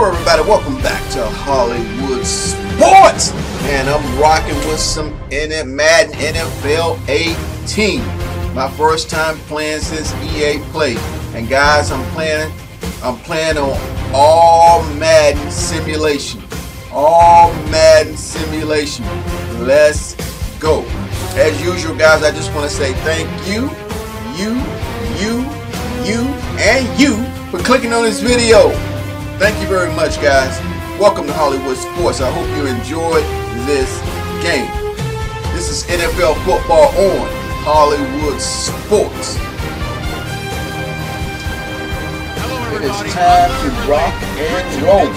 Hello everybody, welcome back to Hollywood Sports. And I'm rocking with some Madden NFL18. My first time playing since EA Play. And guys, I'm playing on All-Madden simulation. All-Madden simulation. Let's go. As usual, guys, I just want to say thank you, and you for clicking on this video. Thank you very much, guys. Welcome to Hollywood Sports. I hope you enjoyed this game. This is NFL football on Hollywood Sports. It is time to rock and roll.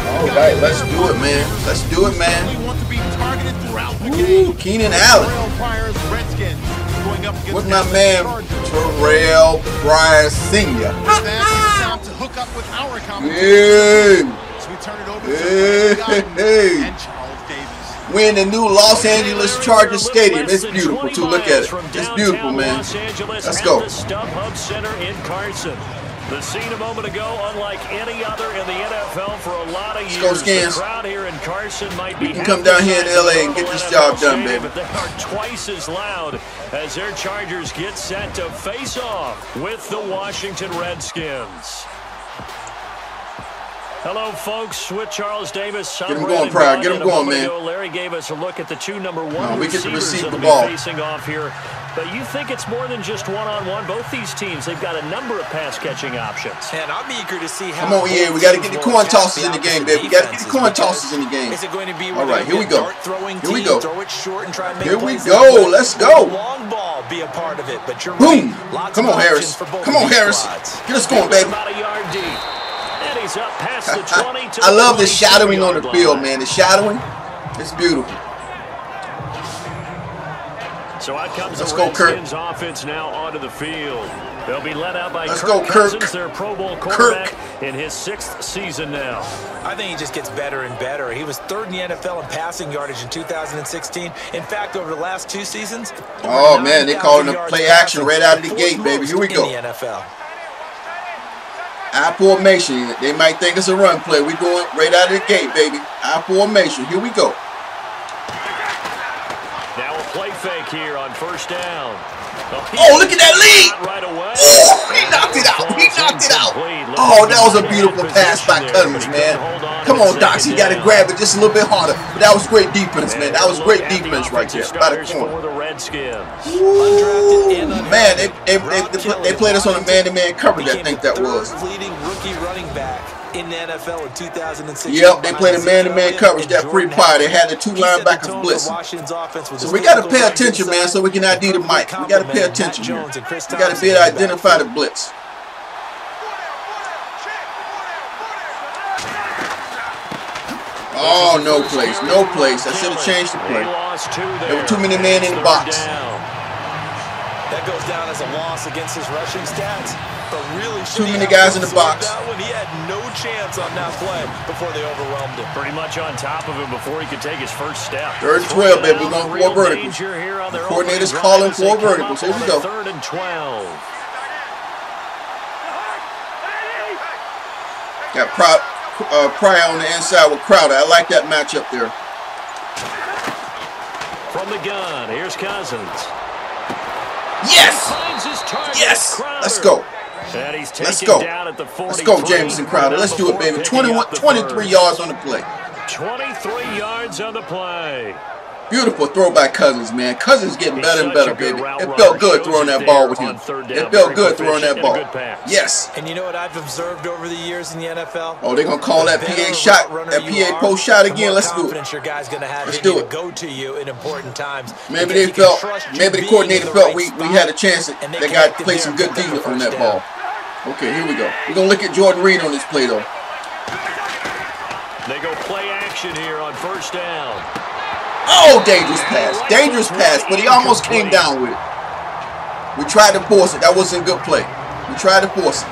All right, let's do it, man. Let's do it, man. Ooh, Keenan Allen. With my man Terrell Pryor Sr. We're in the new Los Angeles Chargers Stadium. It's beautiful too. Look at it. It's beautiful, man. Let's go. The scene a moment ago, unlike any other in the NFL for a lot of years. Let's go, Skins. The crowd here in Carson might we can come down here in LA and get this job done, baby. But they are twice as loud as their Chargers get set to face off with the Washington Redskins. Hello, folks. With Charles Davis. Get him going, Pryor. Get him going, man. Larry gave us a look at the two number one we get to receive the that'll ball. be facing off here. But you think it's more than just one-on-one? Both these teams, they've got a number of pass-catching options. And I'm eager to see how. Come on, EA. We got to get the coin tosses in the game, baby. We got to get the coin tosses in the game. Is it going to be all right? Here we go. Here we go. Throw it short and try and make here we go. Let's go. Long ball be a part of it, but you're boom. Right. Come on, Harris. Come on, Harris. Get us going, baby. About a yard deep. And he's up past the 20 to I love the shadowing on the field, man. The shadowing, it's beautiful. So out comes Let's the go, Kirk. Redskins offense now onto the field. They'll be led out by Let's Kirk go, Kirk. Cousins, their Pro Bowl quarterback in his 6th season now. I think he just gets better and better. He was 3rd in the NFL in passing yardage in 2016. In fact, over the last 2 seasons. Oh man, they calling a play action right out of the gate, baby. Here we go. In the NFL. I formation. They might think it's a run play. We going right out of the gate, baby. I formation. Here we go. Now a play fake here on 1st down. Oh, look at that lead! Right away. Oh, he knocked it out. He knocked it out. Oh, that was a beautiful pass by Cousins, man. Come on, Docs. He got to grab it just a little bit harder. But that was great defense, man. That was great defense right there. By the corner. Ooh, man, they played us on a man-to-man coverage, I think that was. Leading rookie running back in the NFL in 2016. Yep, they played a man-to-man coverage that free prior. They had the 2 linebackers blitzing. So we got to pay attention, man, so we can ID the mic. We got to pay attention here. We got to be able to identify the blitz. Oh, no place. No place. I should have changed the play. There were too many men in the box. That goes down as a loss against his rushing stats. But really, too many guys in the box. He had no chance on that play before they overwhelmed him. Pretty much on top of him before he could take his first step. 3rd and 12, baby. We're going for verticals. The coordinator's calling for verticals. Here we go. 3rd and 12. Got Pryor on the inside with Crowder. I like that matchup there. From the gun, here's Cousins. Yes! Yes! Let's go. Let's go. Let's go, Jameson Crowder. Let's do it, baby. 23 yards on the play. 23 yards on the play. Beautiful throw by Cousins, man. Cousins getting better and better, baby. It felt good throwing that ball with him. It felt good throwing that ball. Yes. And you know what I've observed over the years in the NFL? Oh, they're going to call that PA shot, that PA post shot again. Let's do it. Let's do it. Go to you in important times. Maybe they felt, maybe the coordinator felt we had a chance that they got to play some good defense on that ball. Okay, here we go. We're going to look at Jordan Reed on this play, though. They go play action here on 1st down. Oh, dangerous pass, but he almost came down with it. We tried to force it. That wasn't a good play. We tried to force it.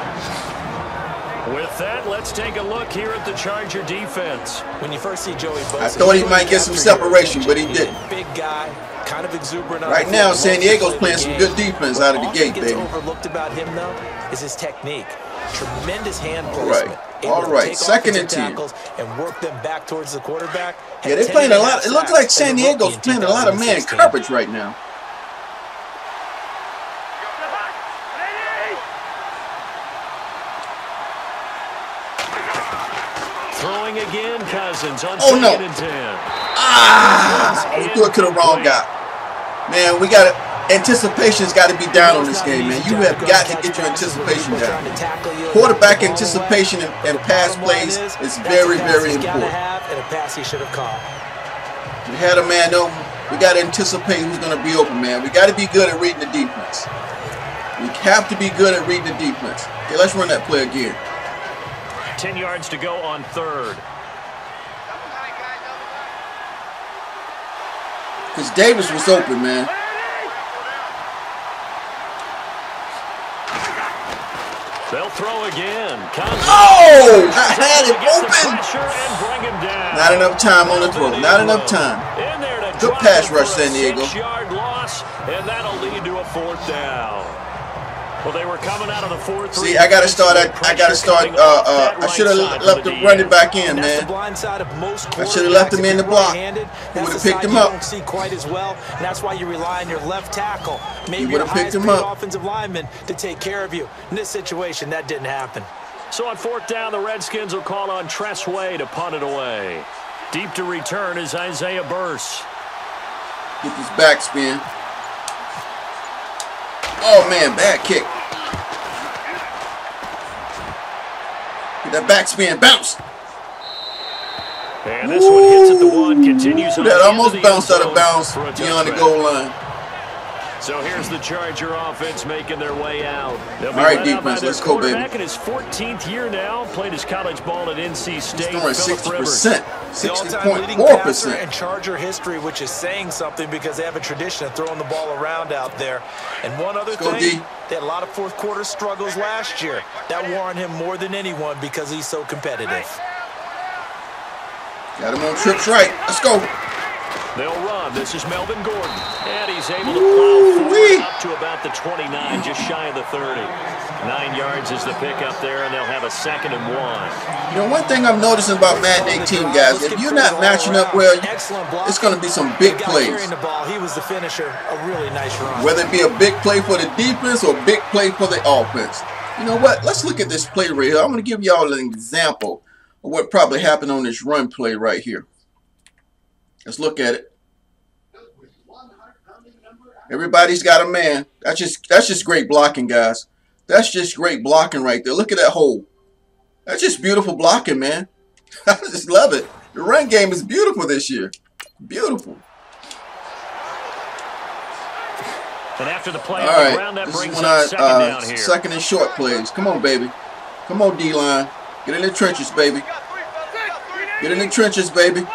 With that, let's take a look here at the Charger defense. When you first see Joey Bosa, I thought he might get some separation, but he didn't. Big guy, kind of exuberant. Right now, San Diego's playing some good defense out of the gate, baby. What's overlooked about him, though, is his technique. Tremendous hand placement. All right. Second and 10. And work them back towards the quarterback. Yeah, they're playing a lot. It looks like San Diego's playing a lot of man coverage right now. Throwing again, Cousins on oh no! And 10. We threw it to the wrong guy. Man, we got to. Anticipation's got to be down on this game, man. You have got to get your anticipation down. Quarterback anticipation and pass plays is very, very important. We had a man open. We got to anticipate who's going to be open, man. We got to be good at reading the defense. We have to be good at reading the defense. Okay, let's run that play again. 10 yards to go on third. Because Davis was open, man. They'll throw again. Oh! I had it open. Not enough time on the throw. Not enough time. Good pass rush, San Diego. 6-yard loss, and that'll lead to a fourth down. Well, they were coming out of the fourth. See, I gotta start. I should have left the running back in, man. I should have left him in the block. He would have picked him up. Don't see quite as well, and that's why you rely on your left tackle, maybe your highest-paid offensive lineman, to take care of you. In this situation, that didn't happen. So on fourth down, the Redskins will call on Tress Way to punt it away. Deep to return is Isaiah Burse. Get this backspin. Oh man, bad kick. Get that backspin, bounce. And this one hits at the one, continues on. That almost bounced out of bounds beyond the goal line. So here's the Charger offense making their way out. All right, defense, let's go, baby. Back in his 14th year now, played his college ball at NC State. He's throwing 60%, 60.4% in Charger history, which is saying something because they have a tradition of throwing the ball around out there. And one other thing, they had a lot of fourth quarter struggles last year. That wore on him more than anyone because he's so competitive. Got him on trips right. Let's go. They'll run. This is Melvin Gordon. And he's able to plow forward up to about the 29, just shy of the 30. 9 yards is the pickup there, and they'll have a 2nd and 1. You know, one thing I'm noticing about Madden 18, guys, if you're not matching up well, it's going to be some big plays. He was the finisher. A really nice run. Whether it be a big play for the defense or a big play for the offense. You know what? Let's look at this play right here. I'm going to give y'all an example of what probably happened on this run play right here. Let's look at it. Everybody's got a man. That's just great blocking, guys. That's just great blocking right there. Look at that hole. That's just beautiful blocking, man. I just love it. The run game is beautiful this year. Beautiful. And after the play all on right, the ground, that this brings is up second down here. Second and short plays. Come on, baby. Come on, D-line. Get in the trenches, baby. Get in the trenches, baby.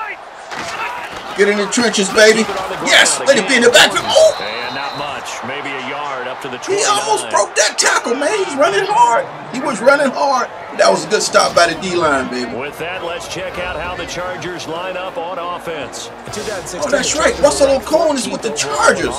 Get in the trenches, baby. Yes, let it be in the backfield. Oh! And not much, maybe a yard up to the 29. He almost broke that tackle, man. He's running hard. He was running hard. That was a good stop by the D-line, baby. With that, let's check out how the Chargers line up on offense. Oh, that's right. Russell Okon is with the Chargers.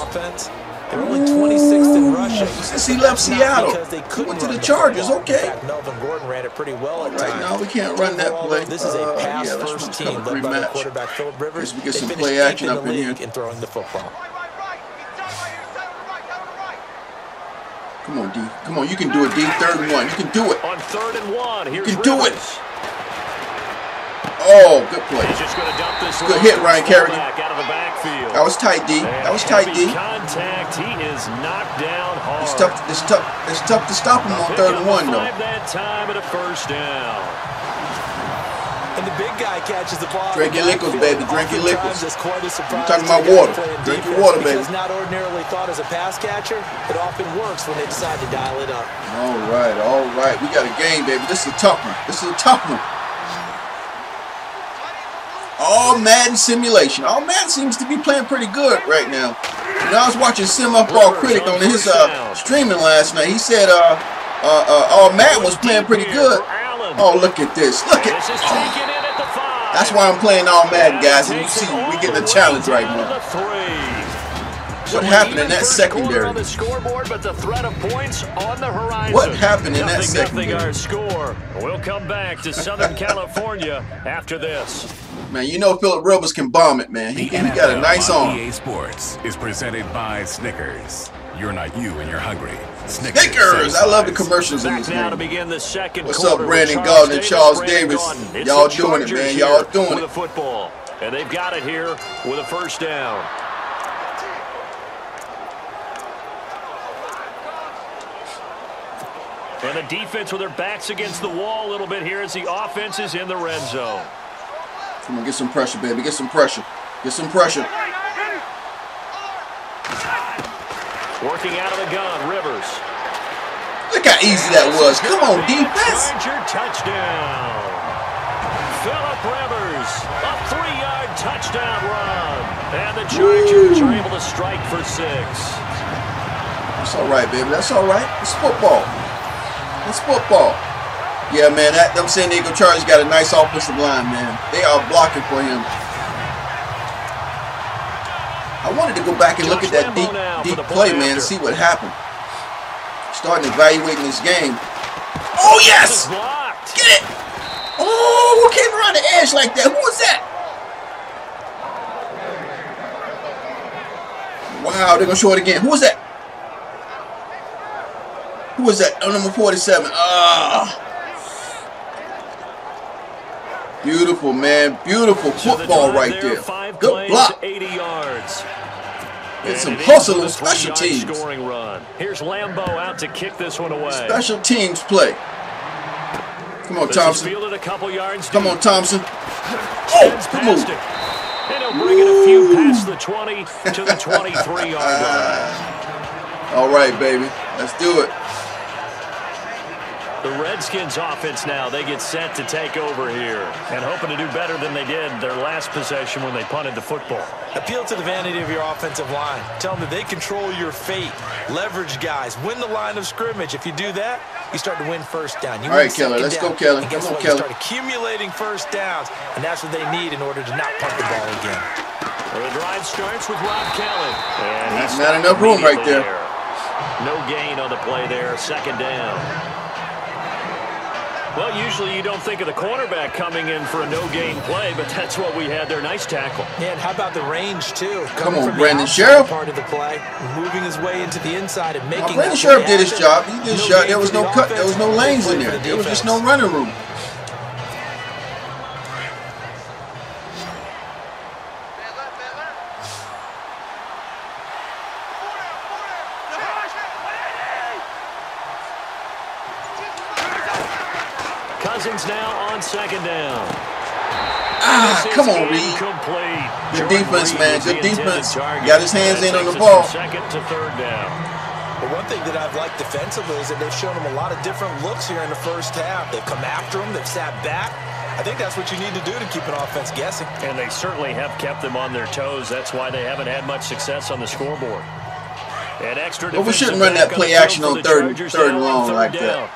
They're only 26th in rushing. Since he left Seattle, he went to the Chargers. Okay. Melvin Gordon ran it pretty well at times. Right now, we can't run that play. This is a pass-first team led by the quarterback Philip Rivers. We get some play action up in here. In throwing the football. Come on, D. Come on, you can do it, D. 3rd and 1. You can do it. On 3rd and 1, here's you can do Rivers. it. Oh, good play. He's just gonna dump this good hit, Ryan Kerrigan. Out of the backfield. That was tight, D. That was tight, D. Contact. He is knocked down hard. It's tough to stop him on 3rd and 1, though. That time at a 1st down. And the big guy catches the ball. Drink your liquids, baby. Drink your liquids. You're talking about water. Drink your water, baby. Because not ordinarily thought as a pass catcher, it often works when they decide to dial it up. All right, all right. We got a game, baby. This is a tough one. This is a tough one. All-Madden simulation. All-Madden seems to be playing pretty good right now. You know, I was watching Sim Upball Critic on his streaming last night. He said All-Madden was playing pretty good. Oh, look at this. Look at this. That's why I'm playing All-Madden, guys. And you see, we getting a challenge right now. What happened in that secondary? On the scoreboard, but the threat of points on the horizon. What happened in that secondary? Nothing our score. We'll come back to Southern California after this. Man, you know Philip Rivers can bomb it, man. He got a nice arm. EA Sports is presented by Snickers. You're not you and you're hungry. Snickers! I love the commercials in this now game. to begin the second What's quarter up, Brandon with Gardner and Charles Brandon Davis? Gordon. Y'all It's the doing it, Chargers man. Y'all here doing with it. a football. And they've got it here with a first down. And the defense with their backs against the wall a little bit here as the offense is in the red zone. Come on, get some pressure, baby. Get some pressure. Get some pressure. Working out of the gun, Rivers. Look how easy that was. Come on, defense. Charger touchdown. Philip Rivers, a 3-yard touchdown run. And the Chargers are able to strike for 6. That's all right, baby. That's all right. It's football. It's football. Yeah, man, them San Diego Chargers got a nice offensive line, man. They are blocking for him. I wanted to go back and look at that deep play, man, and see what happened. Starting evaluating this game. Oh, yes! Get it! Oh, who came around the edge like that? Who was that? Wow, they're going to show it again. Who was that? Who was that? Oh, number 47. Beautiful, man. Beautiful football right there. Good block. 80 yards. Get some hustle and special teams. Scoring run. Here's Lambeau out to kick this one away. Special teams play. Come on, Thompson. Fielded a couple yards. Come on, Thompson. Oh, come on. And he'll bring it a few past the 20 to the 23-yard line. All right, baby. Let's do it. The Redskins offense now, they get set to take over here and hoping to do better than they did their last possession when they punted the football. Appeal to the vanity of your offensive line. Tell them that they control your fate. Leverage guys. Win the line of scrimmage. If you do that, you start to win first down. You all right, Keller. Let's go, Keller. Come on, Keller. You start accumulating first downs, and that's what they need in order to not punt the ball again. Well, the drive starts with Rob Kelly. And that's not enough room right there. No gain on the play there. Second down. Well, usually you don't think of the cornerback coming in for a no-gain play, but that's what we had there. Nice tackle. Yeah, and how about the range, too? Come on, Brandon Sheriff. Part of the play, moving his way into the inside and making Brandon Sheriff did his job. He did his job. There was no cut. There was no lanes in there. There was just no running room. Cousins now on second down. Come on, Reed. Good defense, man. Good defense. Got his hands in on the ball. Second to third down. But one thing that I've liked defensively is that they've shown him a lot of different looks here in the first half. They've come after him. They've sat back. I think that's what you need to do to keep an offense guessing. And they certainly have kept them on their toes. That's why they haven't had much success on the scoreboard. And extra. But we shouldn't run that play action on third and long like that.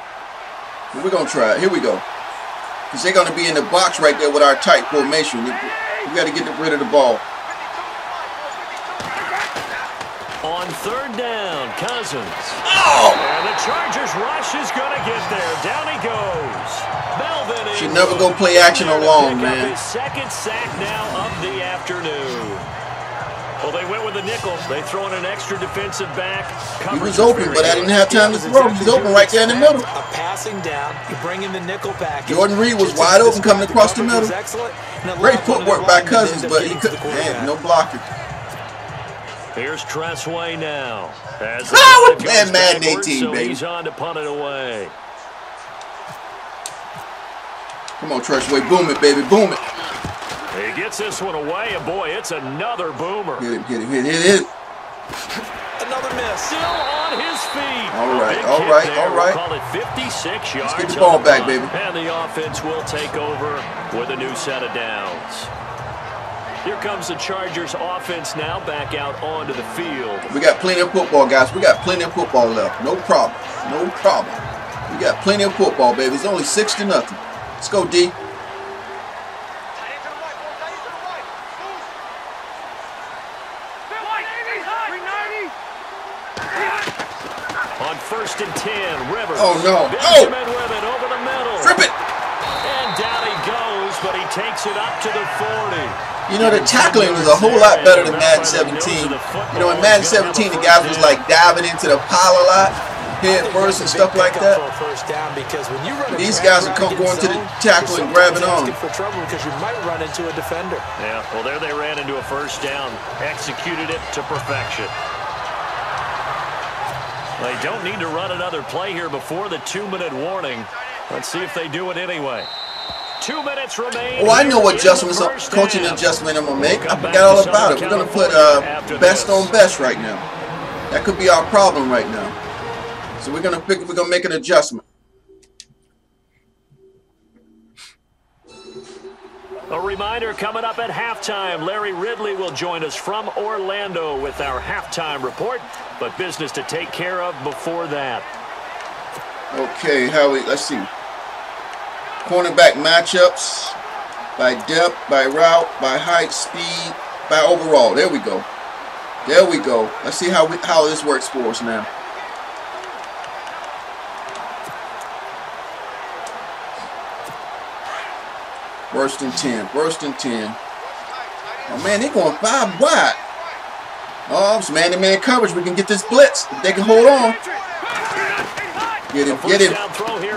We're going to try it. Here we go. Because they're going to be in the box right there with our tight formation. We got to get rid of the ball. On third down, Cousins. Oh! And the Chargers rush is going to get there. Down he goes. Melvin should never go play action on long, man. His second sack now of the afternoon. Well, they went with the nickel. They throw in an extra defensive back. He was open, but I didn't have time to throw. He was open right there in the middle. A passing down. You bring in the nickel package. Jordan Reed was wide open coming across the middle. Great footwork by Cousins, but he couldn't. Man, no blocking. Here's Tressway now. We're playing Madden 18, baby. He's on to punt it away. Come on, Tressway. Boom it, baby. Boom it. He gets this one away, and boy, it's another boomer. Hit it. Another miss. Still on his feet. All right. We'll call it 56 yards. Let's get the ball back, baby. And the offense will take over with a new set of downs. Here comes the Chargers offense now back out onto the field. We got plenty of football, guys. We got plenty of football left. No problem. No problem. We got plenty of football, baby. It's only 6-0. Let's go, D. First and 10, Rivers. Oh, no. Benjamin with it over the middle. Strip it. And down he goes, but he takes it up to the 40. You know, the tackling was a whole lot better than Madden 17. You know, in Madden 17, the guys was like diving into the pile a lot, head first and stuff like that. These guys will come going to the tackle and grabbing on. For trouble because you might run into a defender. Yeah, well, there they ran into a first down. Executed it to perfection. They don't need to run another play here before the 2-minute warning. Let's see if they do it anyway. 2 minutes remain. Oh, I know what adjustments, coaching adjustment I'm going to make. I forgot all about it. We're going to put best on best right now. That could be our problem right now. So we're going to make an adjustment. A reminder coming up at halftime. Larry Ridley will join us from Orlando with our halftime report, but business to take care of before that. Okay, let's see. Cornerback matchups by depth, by route, by height, speed, by overall. There we go. There we go. Let's see how this works for us now. Worst and 10. Worst and 10. Oh, man, they're going 5 wide. Oh, it's man-to-man coverage. We can get this blitz. If they can hold on. Get him. Get him.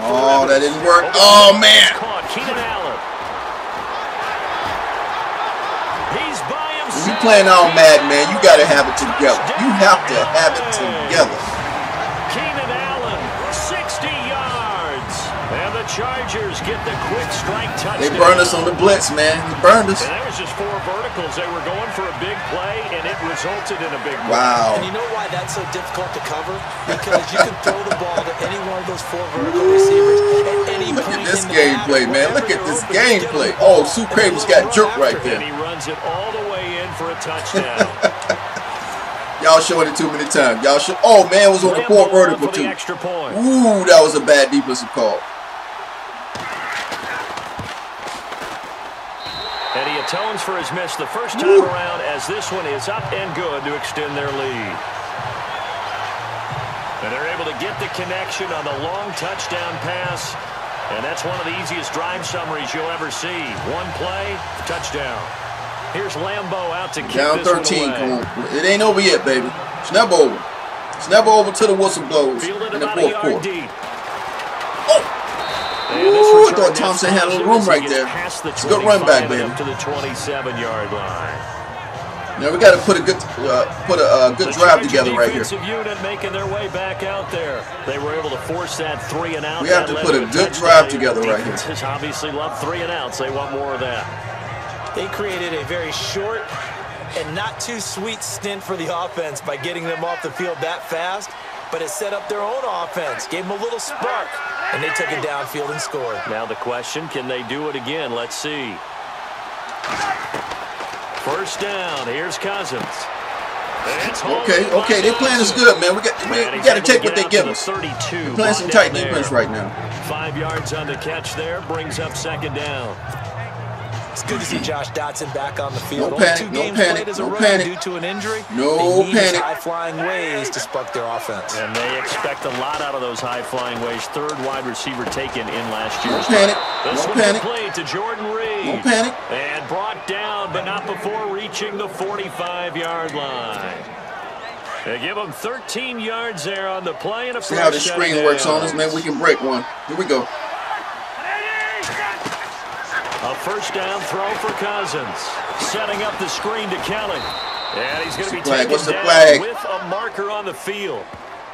Oh, that didn't work. Oh, man. When you playing All-Madden, man, you got to have it together. You have to have it together. Chargers get the quick strike touchdown. They burned us on the blitz, man. They burned us. And that was just 4 verticals. They were going for a big play, and it resulted in a big play. Wow. And you know why that's so difficult to cover? Because you can throw the ball to any one of those 4 vertical receivers at any Look point. at this gameplay, man. Look at this gameplay. Oh, Sue Craven's got jerked right there. And he runs it all the way in for a touchdown. Y'all showing it too many times. Y'all show. Oh, man, it was on the 4 vertical, too. Ooh, that was a bad defensive call. And he atones for his miss the first time around as this one is up and good to extend their lead. And they're able to get the connection on the long touchdown pass. And that's one of the easiest drive summaries you'll ever see. 1 play, touchdown. Here's Lambeau out to kick down this 13. one away. Come on. It ain't over yet, baby. It's never over. It's never over till the whistle blows in the 4th quarter. Ooh, I thought Thompson had a little room right there. It's a good run back, baby. Up to the 27-yard line. Now we got to put a good drive together right here. Unit making their way back out there. They were able to force that 3 and out. We have to put a good drive together right here. Defenses obviously love 3 and outs. They want more of that. They created a very short and not too sweet stint for the offense by getting them off the field that fast, but it set up their own offense, gave them a little spark, and they took it downfield and scored. Now the question, can they do it again? Let's see. First down, here's Cousins. Okay, they're playing us good, man. We got to take what they give us. They're playing some tight defense right now. 5 yards on the catch there, brings up 2nd down. It's good to see Josh Dotson back on the field. No panic, no panic, no panic. Due to an injury, no panic. High-flying ways to spark their offense. And they expect a lot out of those high-flying ways. 3rd wide receiver taken in last year's. No panic, this no one panic. Complete to Jordan Reed. No panic. And brought down, but not before reaching the 45-yard line. They give him 13 yards there on the play. And a see how the screen works on us, man. We can break one. Here we go. A first down throw for Cousins. Setting up the screen to Kelly. And he's going to be taken down with a marker on the field.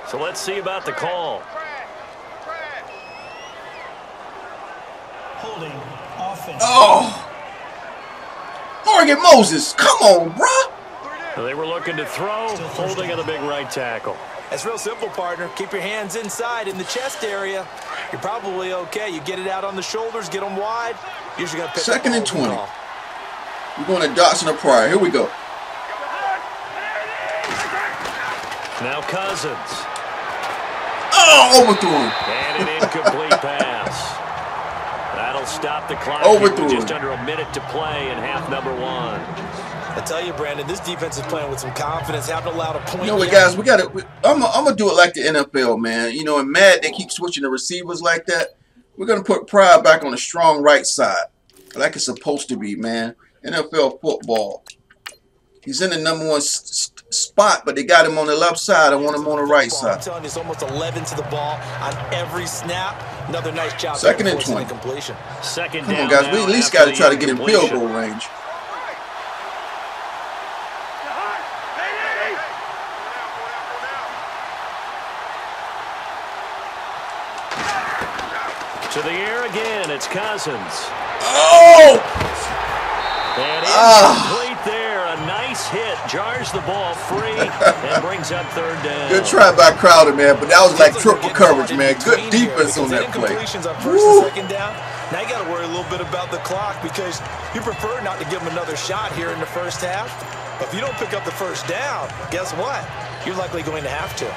So let's see about the call. Holding offense. Oh! Morgan Moses, come on, bro. They were looking to throw, holding on the big right tackle. That's real simple, partner. Keep your hands inside in the chest area. You're probably okay. You get it out on the shoulders, get them wide. Usually going to pick 2nd and 20. We're going to Dotson or Pryor. Here we go. Now Cousins. Oh, overthrew him. And an incomplete pass. That'll stop the clock. Overthrew Just under a minute to play in half number 1. I tell you, Brandon, this defense is playing with some confidence. Haven't allowed a point. You know what, guys? I'm gonna do it like the NFL, man. You know, in Madden they keep switching the receivers like that. We're gonna put Pride back on the strong right side, like it's supposed to be, man. NFL football. He's in the #1 spot, but they got him on the left side. I want him on the right side. I'm telling you, it's almost 11 to the ball on every snap. Another nice job. Second and 20. Completion. Second Come down on, guys. We at least got to try to get in field goal range. To the air again, it's Cousins. Oh! And incomplete there. A nice hit. Jars the ball free and brings up third down. Good try by Crowder, man, but that was like triple coverage, man. Good defense on that play. On first and second down. Now you got to worry a little bit about the clock because you prefer not to give them another shot here in the first half. But if you don't pick up the first down, guess what? You're likely going to have to.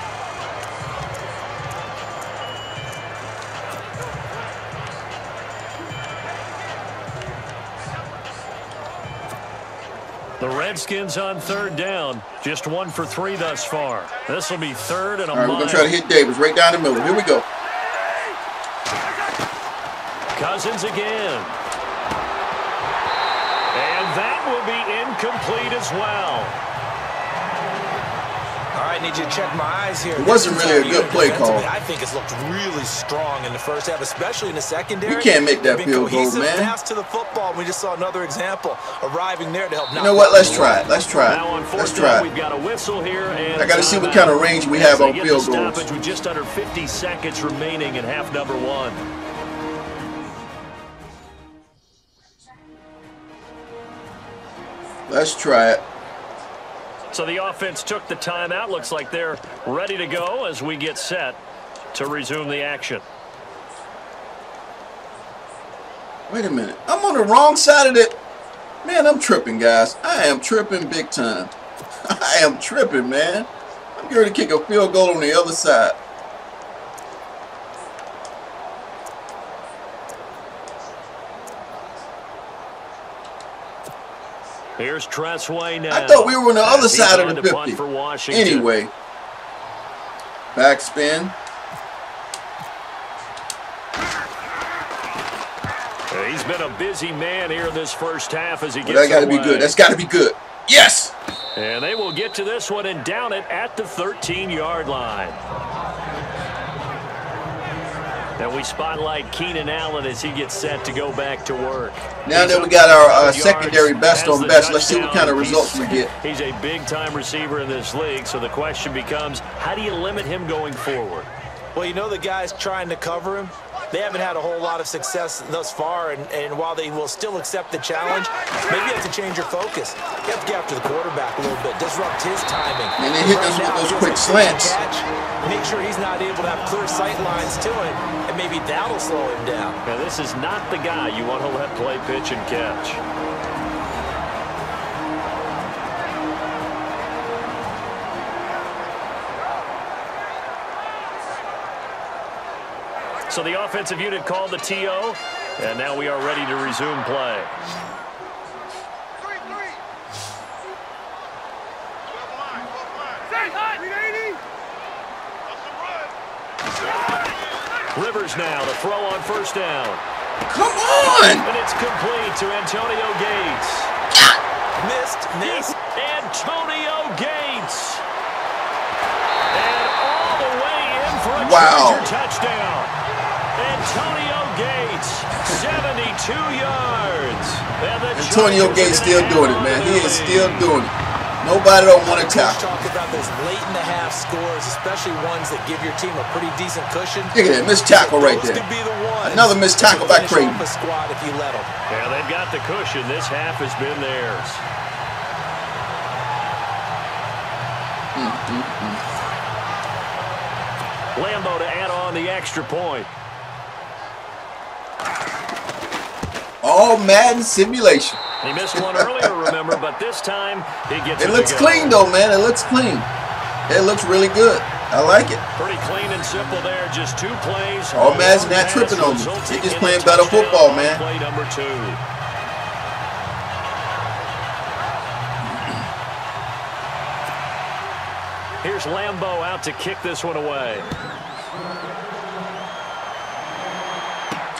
The Redskins on third down. Just 1 for 3 thus far. This will be third and a mile. All right, we're going to try to hit Davis right down the middle. Here we go. Cousins again. And that will be incomplete as well. All right, need you to check my eyes here. It wasn't really a good play call. I think it's looked really strong in the first half, especially in the secondary. We can't make that field goal, man. Pass to the football. We just saw another example arriving there to help. You know what? Let's try it. Let's try it. Let's try it. We've got a whistle here, and I got to see what kind of range we have on field goals. With just under 50 seconds remaining in half number 1. Let's try it. So the offense took the timeout. Looks like they're ready to go as we get set to resume the action. Wait a minute. I'm on the wrong side of it. Man, I'm tripping, guys. I am tripping big time. I am tripping, man. I'm going to kick a field goal on the other side. Here's Tressway now. I thought we were on the other side of the 50. Anyway. Backspin. He's been a busy man here this first half as he gets that got to be good. That's got to be good. Yes! And they will get to this one and down it at the 13-yard line. And we spotlight Keenan Allen as he gets set to go back to work. Now that we got our secondary best on best, let's see what kind of results we get. He's a big-time receiver in this league, so the question becomes, how do you limit him going forward? Well, you know the guys trying to cover him, they haven't had a whole lot of success thus far, and while they will still accept the challenge, maybe you have to change your focus. You have to get after the quarterback a little bit, disrupt his timing. And they hit us with those quick slants. Make sure he's not able to have clear sight lines to him, and maybe that'll slow him down. Now, this is not the guy you want to let play pitch and catch. So the offensive unit called the TO, and now we are ready to resume play. Rivers now to throw on first down. Come on! And it's complete to Antonio Gates. Missed. Antonio Gates. And all the way in for a Charger touchdown. Antonio Gates, 72 yards. Antonio Gates still doing it, man. He is still doing it. Nobody don't want to tackle. Talk about those late in the half scores, especially ones that give your team a pretty decent cushion. Look at that missed tackle right there. Another missed tackle by Creighton. Yeah, they've got the cushion. This half has been theirs. Lambo to add on the extra point. All-Madden simulation. He missed one earlier, remember, but this time he gets it. It looks clean, though, man. It looks clean. It looks really good. I like it. Pretty clean and simple there. Just 2 plays. All-Madden's not tripping on me. They're just playing better football, man. Play number 2. Here's Lambeau out to kick this one away.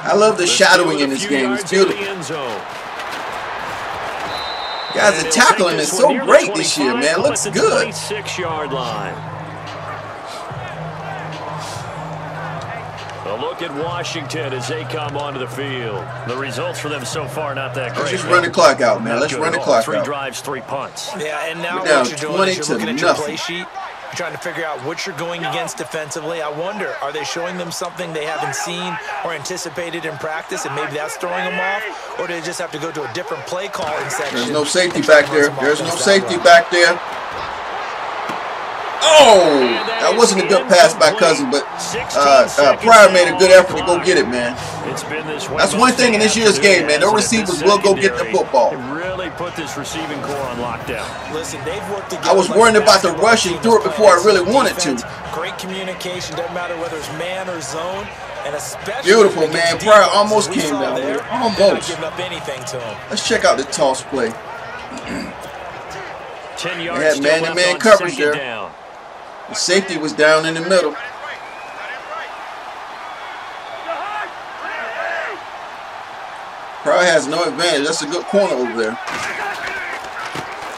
I love the shadowing in this game. It's beautiful. Guys, the tackling is so great this year, man. It looks good. 26-yard line. A look at Washington as they come onto the field. The results for them so far not that great. Let's just run the clock out, man. Let's run the clock out. 3 drives, 3 punts. Yeah, and now down what you're doing is you're looking at your play sheet. You're trying to figure out what you're going against defensively. I wonder, are they showing them something they haven't seen or anticipated in practice, and maybe that's throwing them off? Or do they just have to go to a different play calling section? There's no safety back there. There's no safety back there. Oh! That wasn't a good pass by Cousin, but Pryor made a good effort to go get it, man. That's one thing in this year's game, man. No receivers will go get the football. Really put this receiving core on lockdown. Listen, they've worked together. I was worried about the rush and threw it before I really wanted to. Great communication, doesn't matter whether it's man or zone, and especially beautiful, man. Pryor almost came down there. Almost. Giving up anything to him. Let's check out the toss play. 10 yards. They had man-to-man coverage there. Down. The safety was down in the middle. Pryor has no advantage. That's a good corner over there.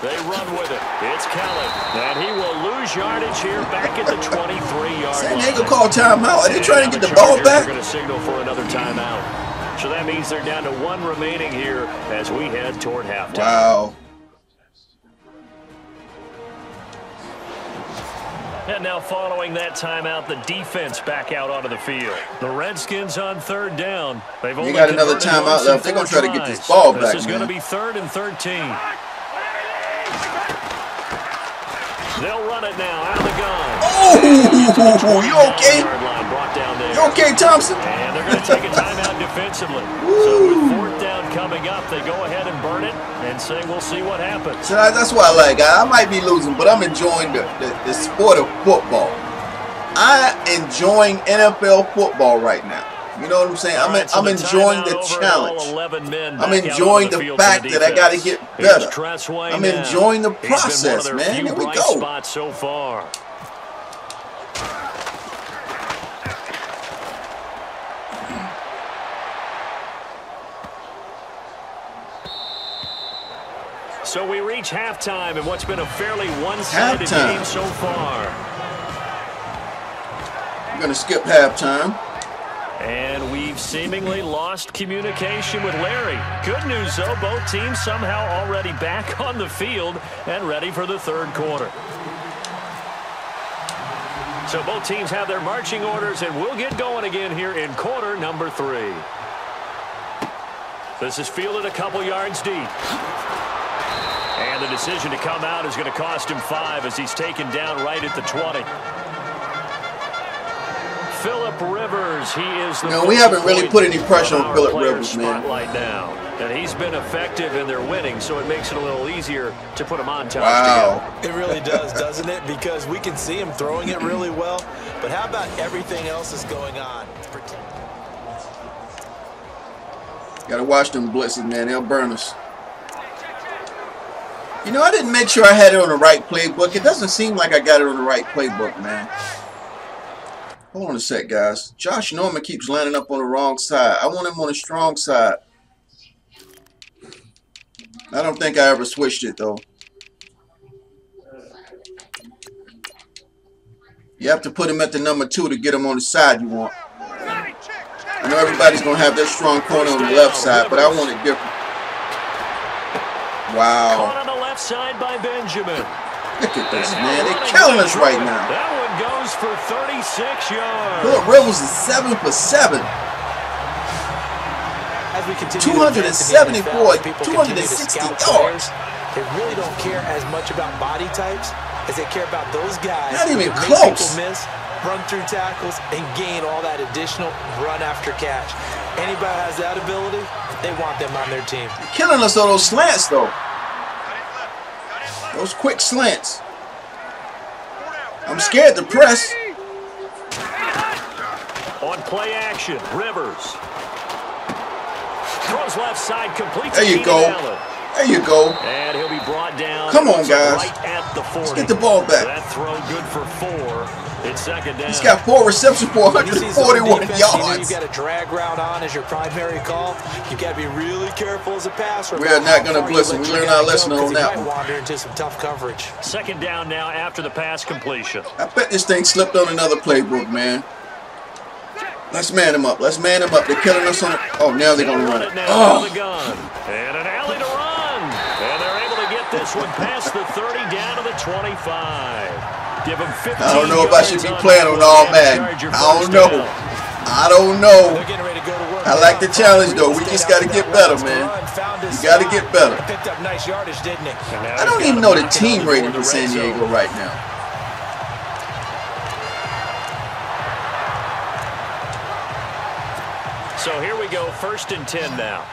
They run with it. It's Kelly. And he will lose yardage here back at the 23-yard line. San Diego called timeout. Are they trying to get the ball back? They're going to signal for another timeout. So that means they're down to 1 remaining here as we head toward halftime. Wow. And now following that timeout, the defense back out onto the field. The Redskins on 3rd down. They've only got another timeout left. They're going to try to get this ball back, This is going to be 3rd and 13. They'll run it now out of the gun. Oh, you okay? You okay, Thompson? And they're going to take a timeout defensively. So with 4th down coming up, they go ahead and burn it and say we'll see what happens. So that's what I like. I might be losing, but I'm enjoying the sport of football. I'm enjoying NFL football right now. You know what I'm saying? I'm enjoying the challenge. I'm enjoying the fact that I got to get better. I'm enjoying the process, man. Here we go. So far. So we reach halftime in what's been a fairly one-sided game so far. I'm going to skip halftime. And we've seemingly lost communication with Larry. Good news, though, both teams somehow already back on the field and ready for the 3rd quarter. So both teams have their marching orders, and we'll get going again here in quarter number 3. This is fielded a couple yards deep. And the decision to come out is going to cost him 5 as he's taken down right at the 20. Phillip Rivers, he is the we haven't really put any pressure on Phillip Rivers, man. Now. And he's been effective and they're winning, so it makes it a little easier to put them on together. Wow. It really does, doesn't it? Because we can see him throwing it really well, but how about everything else that's going on? Got to watch them blitzes, man. They'll burn us. You know, I didn't make sure I had it on the right playbook. It doesn't seem like I got it on the right playbook, man. Hold on a sec, guys. Josh Norman keeps landing up on the wrong side. I want him on the strong side. I don't think I ever switched it, though. You have to put him at the number 2 to get him on the side you want. I know everybody's going to have their strong corner on the left side, but I want it different. Wow. Caught on the left side by Benjamin. Look at this, man. They're killing us right now. That one goes for 36 yards. Phillip Rivers is 7 for 7. As we continue 274, 260 yards. They really don't care as much about body types as they care about those guys. Not even who close. Make people miss, run through tackles, and gain all that additional run after catch. Anybody has that ability, they want them on their team. They're killing us on those slants, though. Those quick slants. I'm scared to press. On play action, Rivers. Throws left side complete. There you go. There you go. And he'll be brought down. Come on, guys. Right at the 40. Let's get the ball back. That throw good for 4. It's second down. He's got 4 receptions for 141 yards. You've got a drag route on as your primary call. You've got to be really careful as a passer. We are not going to blitz him. We learned our lesson on that one. Wander into some tough coverage. Second down now after the pass completion. I bet this thing slipped on another playbook, man. Let's man him up. Let's man him up. They're killing us on it. Oh, now they're going to run it. Oh. And an alley to run. And they're able to get this one past the 30 down to the 25. Give him 15. I don't know if I should be playing on All-Madden. I don't know. I don't know. I like the challenge, though. We just got to get better, man. You got to get better. I don't even know the team rating for San Diego right now. So here we go, 1st and 10 now.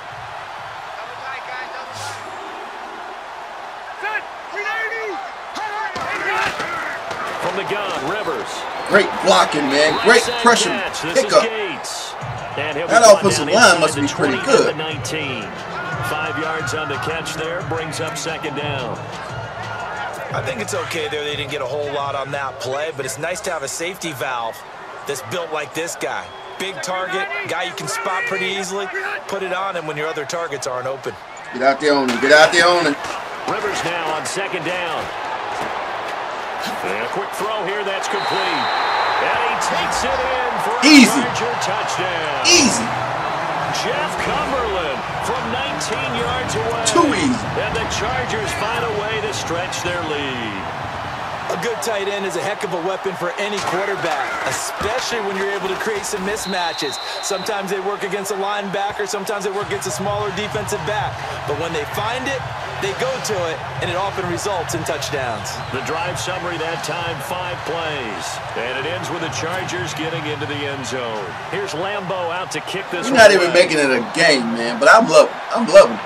From the gun, Rivers. Great blocking, man. Great pressure pickup. That offensive line must be pretty good. 19. 5 yards on the catch there, brings up second down. I think it's okay there. They didn't get a whole lot on that play, but it's nice to have a safety valve that's built like this guy. Big target, guy you can spot pretty easily. Put it on him when your other targets aren't open. Get out there on him. Get out there on him. Rivers now on second down. And a quick throw here, that's complete. And he takes it in for a Charger touchdown. Easy. Jeff Cumberland from 19 yards away. Too easy. And the Chargers find a way to stretch their lead. A good tight end is a heck of a weapon for any quarterback, especially when you're able to create some mismatches. Sometimes they work against a linebacker, sometimes they work against a smaller defensive back. But when they find it, they go to it, and it often results in touchdowns. The drive summary that time, 5 plays. And it ends with the Chargers getting into the end zone. Here's Lambeau out to kick this one. We're not even making it a game, man, but I'm loving it. I'm loving it.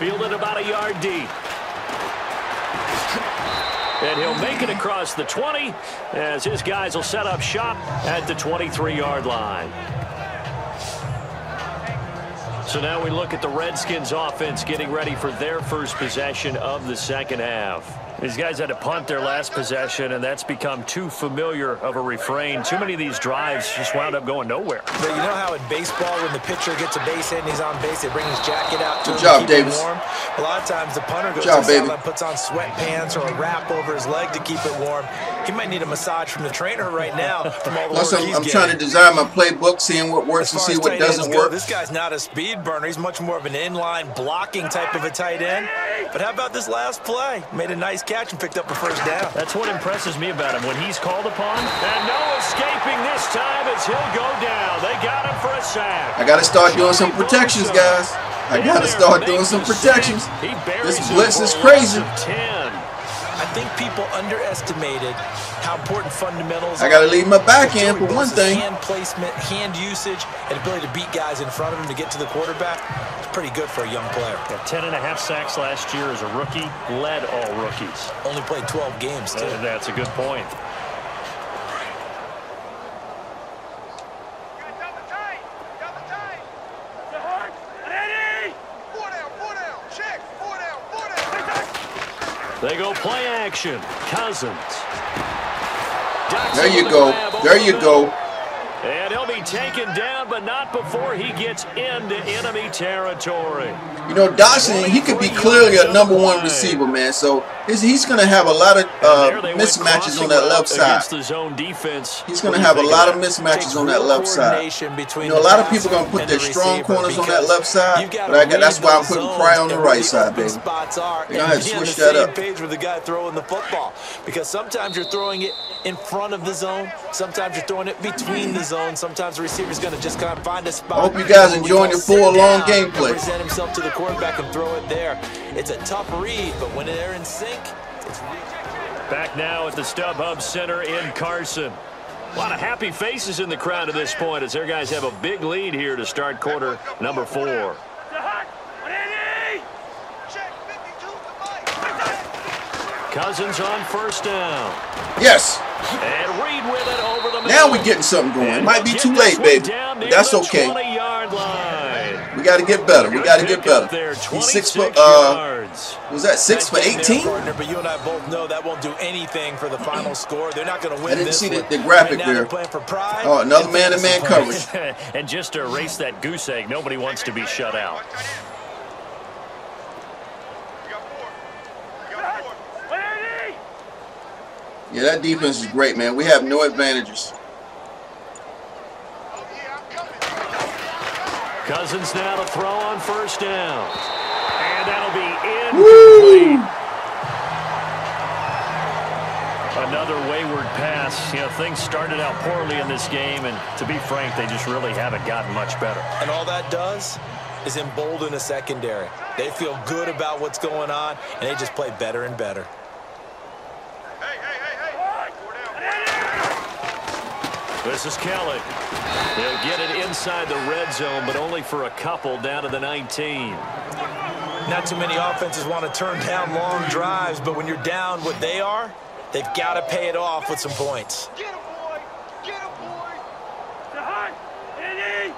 Fielded about a yard deep. And he'll make it across the 20 as his guys will set up shop at the 23-yard line. So now we look at the Redskins offense getting ready for their first possession of the second half. These guys had to punt their last possession, and that's become too familiar of a refrain. Too many of these drives just wound up going nowhere. But you know how in baseball, when the pitcher gets a base hit and he's on base, they bring his jacket out to him to keep him warm? A lot of times the punter goes to the sideline, puts on sweatpants or a wrap over his leg to keep it warm. He might need a massage from the trainer right now from all the work he's getting. I'm trying to design my playbook, seeing what works and see what doesn't work. This guy's not a speed burner. He's much more of an inline blocking type of a tight end. But how about this last play? Made a nice catch and picked up a first down. That's what impresses me about him when he's called upon. And no escaping this time as he'll go down. They got him for a sack. I got to start doing some protections, guys. I got to start doing some protections. This blitz is crazy. I think people underestimated how important fundamentals are. I got to leave my back end for one thing. Hand placement, hand usage, and ability to beat guys in front of him to get to the quarterback. It's pretty good for a young player. Got 10.5 sacks last year as a rookie. Led all rookies. Only played 12 games, too. That's a good point. They go play action. Cousins. There you go. There you go. And he'll be taken down, but not before he gets into enemy territory. You know, Dawson, he could be clearly a #1 receiver, man. So he's going to have a lot of mismatches on that left side. He's going to have a lot of mismatches on that left side. You know, a lot of people are going to put their strong corners on that left side, but that's why I'm putting Pry on the right side, baby. You're going to have to switch that up. Page with the guy throwing the football, because sometimes you're throwing it in front of the zone, sometimes you're throwing it between the zone, sometimes the receiver's going to just kind of find a spot. I hope you guys enjoying your full long gameplay. Present himself to the quarterback and throw it there. It's a tough read, but when they're in sync, it's back now at the StubHub Center in Carson. A lot of happy faces in the crowd at this point as their guys have a big lead here to start quarter number 4. Cousins on first down. Yes. And Reed with it over the middle. Now we're getting something going. It might be too late, baby, but that's okay. 20-yard line. We got to get better. We got to get better. He's 6 foot. Was that 6 for 18? Partner, but you and I both know that won't do anything for the final score. They're not going to win. I didn't see the graphic there. Oh, another man-to-man coverage. And just to erase that goose egg, nobody wants to be shut out. Yeah, that defense is great, man. We have no advantages. Cousins now to throw on first down. And that'll be incomplete. Another wayward pass. You know, things started out poorly in this game, and to be frank, they just really haven't gotten much better. And all that does is embolden a secondary. They feel good about what's going on, and they just play better and better. This is Kelly. They'll get it inside the red zone, but only for a couple down to the 19. Not too many offenses want to turn down long drives, but when you're down what they are, they've got to pay it off with some points. Get him, boy! Get him, boy! To high! Eddie!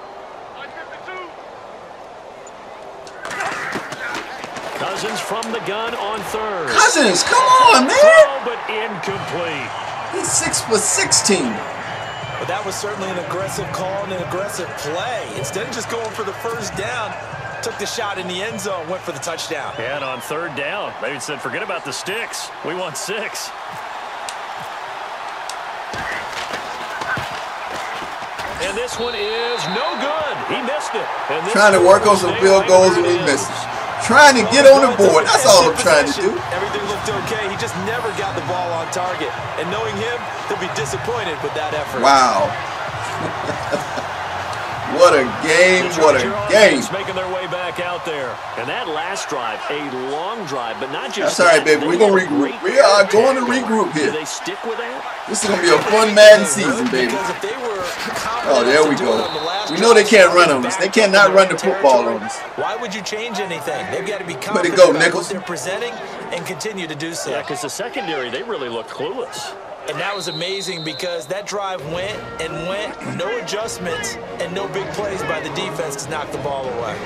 Cousins from the gun on third. Cousins, come on, man! Throw, but incomplete. He's 6 for 16. But that was certainly an aggressive call and an aggressive play. Instead of just going for the first down, took the shot in the end zone, went for the touchdown. And on third down, they said, forget about the sticks. We want 6. And this one is no good. He missed it. And trying to work on some field goals and he missed it. Trying to get on the board. That's all I'm trying to do. Everything looked okay. He just never got the ball on target. And knowing him, he'll be disappointed with that effort. Wow. What a game. What a game. Making their way back out there. And that last drive, a long drive, but not just. That's all right, baby. We're going to regroup. We are going to regroup here. Do they stick with that? This is going to be a fun Madden season, baby. Oh, there we go. We know they can't run on us. They cannot run the football on us. Why would you change anything? They've got to be Way to confident go, about Nichols. what they're presenting and continue to do so. Yeah, because the secondary, they really looked clueless. And that was amazing because that drive went and went, no adjustments, and no big plays by the defense to knock the ball away.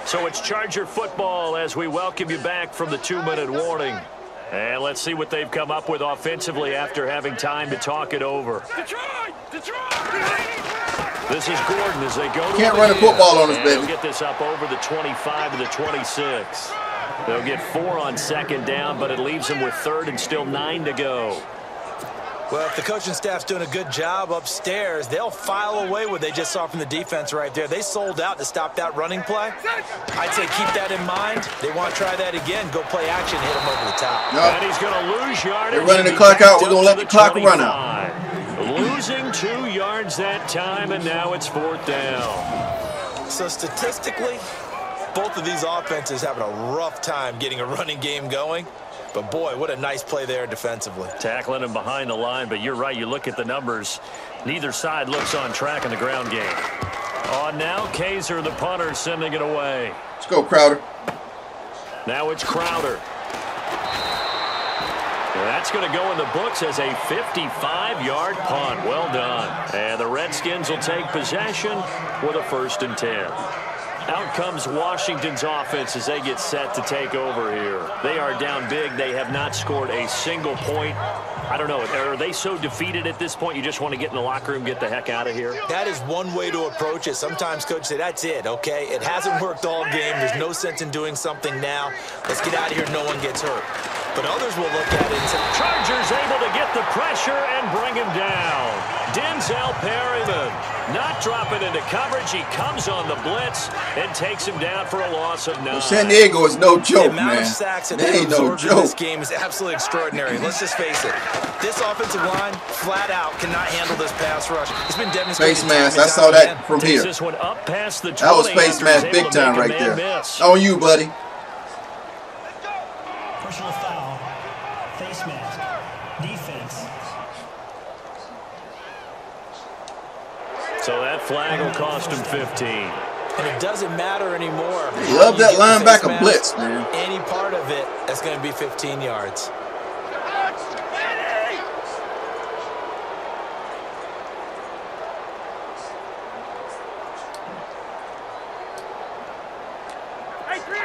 So it's Charger football as we welcome you back from the 2-minute warning. And let's see what they've come up with offensively after having time to talk it over. This is Gordon as they go to Can't run a football on us, baby. They'll get this up over the 25 to the 26. They'll get 4 on second down, but it leaves them with third and still 9 to go. Well, if the coaching staff's doing a good job upstairs, they'll file away what they just saw from the defense right there. They sold out to stop that running play. I'd say keep that in mind. They want to try that again. Go play action, hit them over the top. Nope. And he's going to lose yardage. They're running the clock out. We're going to let the clock run out. Losing 2 yards that time, and now it's 4th down. So statistically, both of these offenses having a rough time getting a running game going. But, boy, what a nice play there defensively. Tackling him behind the line, but you're right. You look at the numbers. Neither side looks on track in the ground game. On now, Kaiser, the punter, sending it away. Let's go, Crowder. Now it's Crowder. And that's going to go in the books as a 55-yard punt. Well done. And the Redskins will take possession with a 1st and 10. Out comes Washington's offense as they get set to take over here. They are down big. They have not scored a single point. I don't know. Are they so defeated at this point you just want to get in the locker room, get the heck out of here? That is one way to approach it. Sometimes coaches say, that's it, okay? It hasn't worked all game. There's no sense in doing something now. Let's get out of here. No one gets hurt. But others will look at it and say, Chargers able to get the pressure and bring him down. Denzel Perryman not dropping into coverage. He comes on the blitz and takes him down for a loss of 9. Well, San Diego is no joke, the amount man. of sacks that They ain't no joke. This game is absolutely extraordinary. Let's just face it. This offensive line, flat out, cannot handle this pass rush. It's been demonstrated. Face mask. I saw that from here. This one up past the 20. That was face mask big time right there. On you, buddy. Personal foul. Face mask. Defense. So that flag will cost him 15. And it doesn't matter anymore. Love that linebacker blitz, man. Any part of it, that's going to be 15 yards.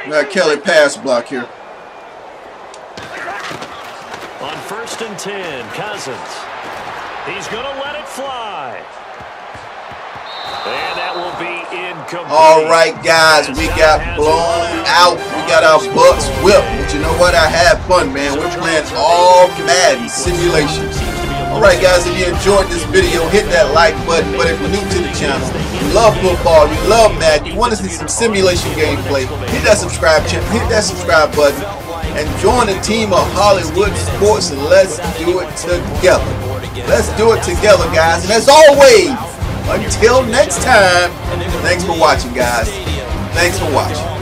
We got Kelly pass block here. On 1st and 10, Cousins. He's going to let it fly. And that will be incomplete. All right, guys, we got blown out. We got our butts whipped. But you know what? I had fun, man. We're playing All-Madden simulations. All right, guys, if you enjoyed this video, hit that like button. But if you're new to the channel, you love football, you love Madden, you want to see some simulation gameplay, hit that subscribe button, and join the team of Hollywood Sports, and let's do it together. Let's do it together, guys. And as always, until next time, thanks for watching, guys. Thanks for watching.